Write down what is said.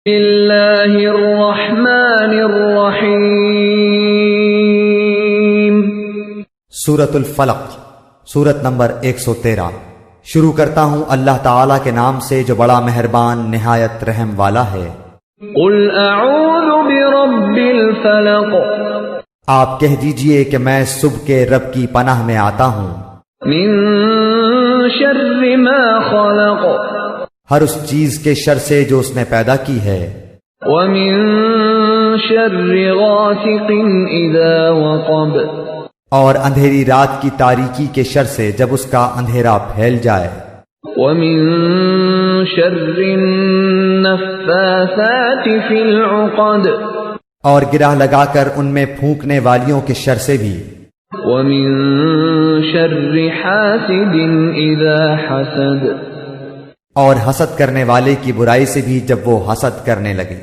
اللہ الرحمن الرحیم۔ سورۃ الفلق، سورت نمبر 113۔ شروع کرتا ہوں اللہ تعالی کے نام سے جو بڑا مہربان نہایت رحم والا ہے۔ قل اعوذ برب الفلق، آپ کہہ دیجئے کہ میں صبح کے رب کی پناہ میں آتا ہوں، من شر ما خلق، ہر اس چیز کے شر سے جو اس نے پیدا کی ہے، ومن شر غاسق اذا وقب، اور اندھیری رات کی تاریکی کے شر سے جب اس کا اندھیرا پھیل جائے، ومن شر النفاثات فی العقد، اور گرہ لگا کر ان میں پھونکنے والیوں کے شر سے بھی، ومن شر حاسد اذا حسد، اور حسد کرنے والے کی برائی سے بھی جب وہ حسد کرنے لگے۔